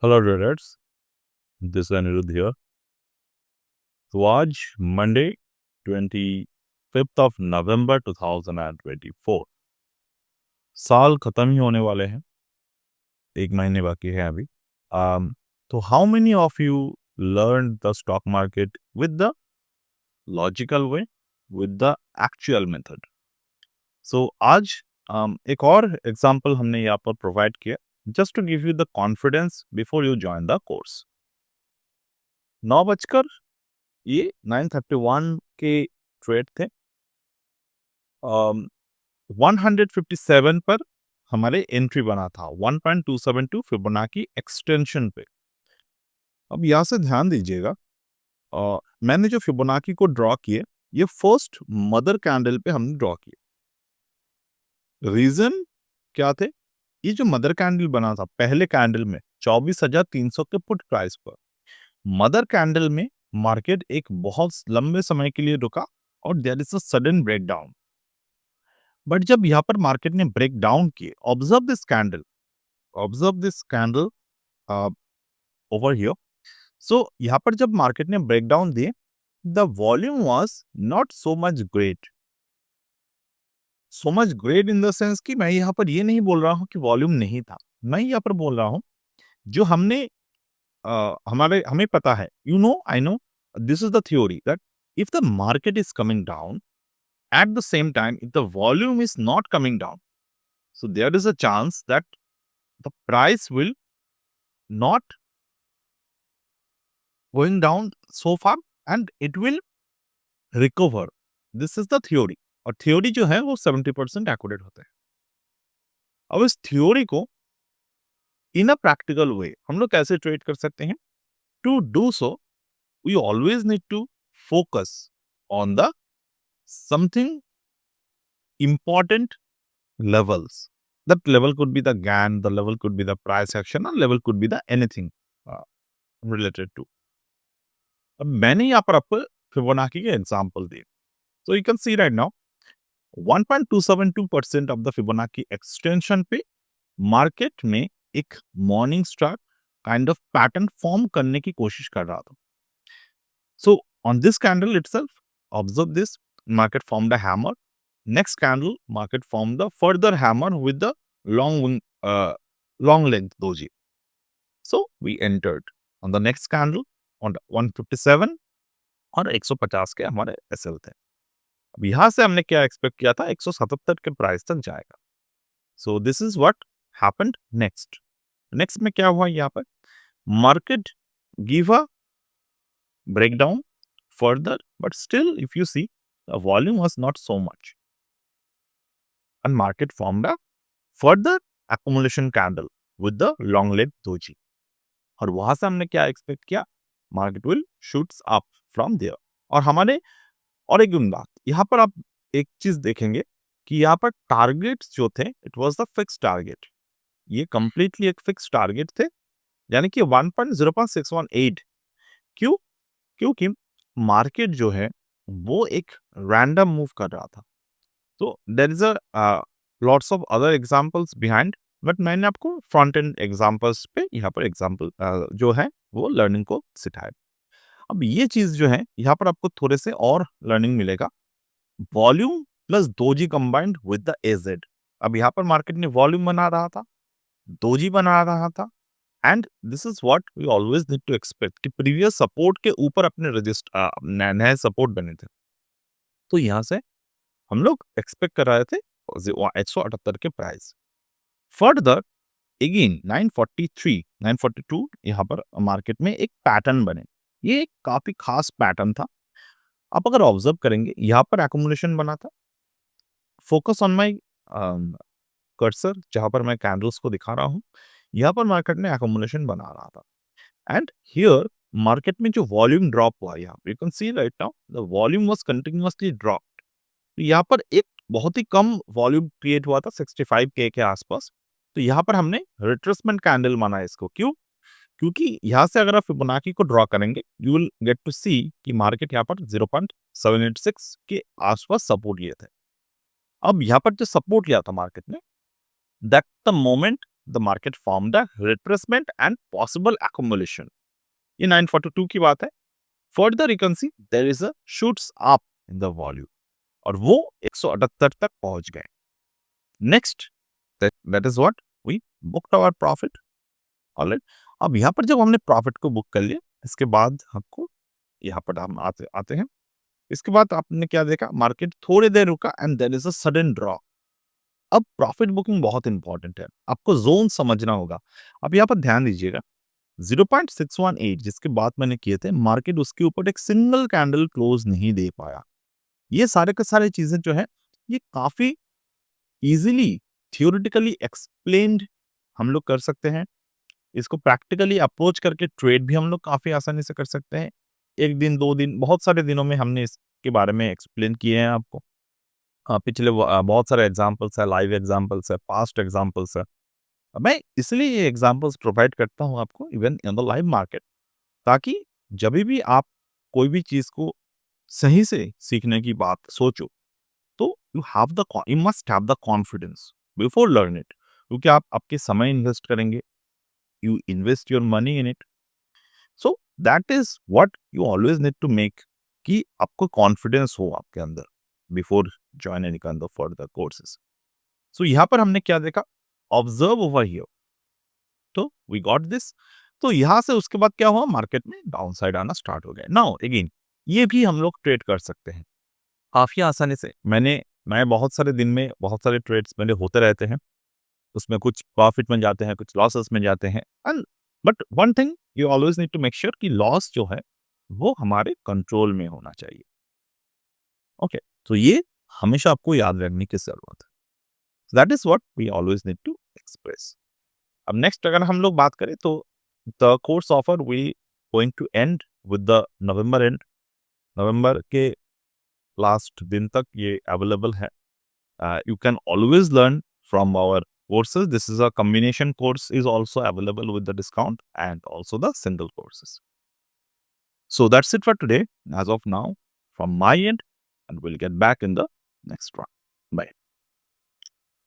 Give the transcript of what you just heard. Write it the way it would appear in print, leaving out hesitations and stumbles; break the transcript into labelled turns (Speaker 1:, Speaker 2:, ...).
Speaker 1: Hello traders, this है Anirudh here. तो आज मंडे 25 नवंबर 2024, साल खत्म ही होने वाले हैं। 1 महीने बाकी है अभी। तो how many of you learn the stock market with the logical way, with the actual method? So आज एक और एग्जांपल हमने यहाँ पर प्रोवाइड किया, just to give you the confidence before you join the course. 9 बजकर ये 9:31 के ट्रेड थे। 157 पर हमारे एंट्री बना था, 1.272 फिबोनाची एक्सटेंशन पे। अब यहाँ से ध्यान दीजिएगा, मैंने जो फिबोनाची को ड्रॉ किए, ये फर्स्ट मदर कैंडल पे हमने ड्रॉ किए। रीजन क्या थे? ये जो मदर कैंडल बना था पहले कैंडल में 24,300 के पुट प्राइस पर, मदर कैंडल में मार्केट एक बहुत लंबे समय के लिए रुका और there is a sudden breakdown. But जब यहाँ पर मार्केट ने ब्रेक डाउन किए, observe this candle over here. So यहाँ पर जब मार्केट ने ब्रेक डाउन दिए, the volume was not so much great in the sense कि मैं यहाँ पर ये नहीं बोल रहा हूँ कि वॉल्यूम नहीं था। मैं यहाँ पर बोल रहा हूँ, जो हमें पता है, I know, this is the theory that if the market is coming down, at the same time if the volume is not coming down, so there is a chance that the price will not going down so far and it will recover. This is the theory, और theory जो है वो 70% accurate होते हैं। अब इस theory को इन a practical way हम लोग कैसे ट्रेड कर सकते हैं? To do so we always need to focus on the something important levels. That level could be the GAN, the level could be the price action, or level could be the anything uh, related to. अब मैंने यहाँ पर आपको Fibonacci के example दिए। So you can see right now 1.272% of the Fibonacci extension पे market में एक morning star kind of pattern form करने की कोशिश कर रहा था। So on this candle itself, observe this, market formed a hammer. Next candle, market formed the further hammer with the long length doji. So we entered on the next candle on 157 और 150 के हमारे SL थे। अब यहां से हमने क्या expect किया था? 177 के प्राइस तक जाएगा। So this is what happened next में क्या हुआ? यहाँ पर market give a breakdown further, but still if you see, the volume was not so much and market formed a further accumulation candle with the long leg doji, और वहां से हमने क्या एक्सपेक्ट किया? Market will shoots up from there. और हमारे और एक बात यहाँ पर आप एक चीज देखेंगे कि यहाँ पर टारगेट्स जो थे, it was the fix target. ये कंप्लीटली एक फिक्स टारगेट थे, यानी कि 1.0618। क्यों? क्योंकि मार्केट जो है वो एक रैंडम मूव कर रहा था। तो there is a lots of other examples behind, but मैंने आपको फ्रंट एंड एग्जांपल्स पे यहाँ पर एग्जांपल जो है वो लर्निंग को सिखाया। अब ये चीज जो है यहाँ पर आपको थोड़े से और लर्निंग मिलेगा। Volume plus doji combined with the aged. अब यहाँ पर मार्केट ने वॉल्यूम बना रहा था, दोजी बना रहा था, and this is what we always need to expect कि प्रीवियस सपोर्ट के ऊपर अपने रजिस्टर नए सपोर्ट बने थे। तो यहाँ से हम लोग एक्सपेक्ट कर रहे थे 178 के प्राइस। फर्दर अगेन 943 942 यहाँ पर मार्केट में एक पैटर्न बने। ये एक काफी खास पैटर्न था। आप अगर ऑब्जर्व करेंगे, यहाँ पर एक्युमुलेशन बना था। फोकस ऑन माय कर्सर, जहां पर मैं कैंडल्स को दिखा रहा हूँ, यहाँ पर मार्केट में एक्युमुलेशन बना रहा था। एंड हियर मार्केट में जो वॉल्यूम ड्रॉप हुआ, यहाँ you can see right now the volume was continuously drop. यहाँ पर एक बहुत ही कम वॉल्यूम क्रिएट हुआ था 65K के आसपास। तो यहाँ पर हमने रिट्रेसमेंट कैंडल माना इसको। क्यों? क्योंकि यहाँ से अगर आप फिबोनाची को ड्रॉ करेंगे, यू विल गेट टू सी कि मार्केट यहाँ पर 0.786 के आसपास सपोर्ट लिए थे। अब यहाँ पर जो सपोर्ट लिया था मार्केट ने, that the moment the market formed a retracement and possible accumulation. ये 942 की बात है. Further you can see there is a shoots up in the volume और वो 178 तक पहुंच गए. Next, that is what we booked our profit. Alright. अब यहाँ पर जब हमने प्रॉफिट को बुक कर लिया, इसके बाद आपको यहाँ पर हम आते हैं. इसके बाद आपने क्या देखा, मार्केट थोड़ी देर रुका and there is a sudden drop. अब प्रॉफिट बुकिंग बहुत इंपॉर्टेंट है, आपको जोन समझना होगा. अब यहाँ पर ध्यान दीजिएगा, 0.618 जिसके बात मैंने किए थे, मार्केट उसके ऊपर एक सिंगल कैंडल क्लोज नहीं दे पाया. ये सारे के सारे चीजें जो है, ये काफी इजीली थियोरेटिकली एक्सप्लेन्ड हम लोग कर सकते हैं. इसको प्रैक्टिकली अप्रोच करके ट्रेड भी हम लोग काफी आसानी से कर सकते हैं. एक दिन, 2 दिन, बहुत सारे दिनों में हमने इसके बारे में एक्सप्लेन किए हैं आपको. पिछले बहुत सारे एग्जांपल्स है, लाइव एग्जांपल्स है, पास्ट एग्जांपल्स है. मैं इसलिए ये एग्जांपल्स प्रोवाइड करता हूँ आपको even in the live market, ताकि जब भी आप कोई भी चीज को सही से सीखने की बात सोचो, तो you must have the confidence before learn it. क्योंकि आप आपके समय इन्वेस्ट करेंगे, you invest your money in it. So that is what you always need to make, कि आपको confidence हो आपके अंदर before join any kind of further courses. So यहाँ पर हमने क्या देखा, observe over here. तो we got this. तो यहाँ से उसके बाद क्या हुआ, मार्केट में डाउन साइड आना स्टार्ट हो गया. नाउ अगेन ये भी हम लोग ट्रेड कर सकते हैं काफी आसानी से. मैं बहुत सारे दिन में बहुत सारे ट्रेड्स मेरे होते रहते हैं. उसमें कुछ प्रॉफिट में जाते हैं, कुछ लॉसेस में जाते हैं. And but one thing you always need to make sure कि लॉस जो है वो हमारे कंट्रोल में होना चाहिए. ओके, तो ये हमेशा आपको याद रखने की जरूरत है. That is what we always need to express. अब नेक्स्ट अगर हम लोग बात करें तो the course offer will going to end with the November end. नवंबर के लास्ट दिन तक ये अवेलेबल है. You can always learn from our courses. This is a combination course is also available with the discount and also the single courses. So that's it for today as of now from my end, and we'll get back in the next one. Bye.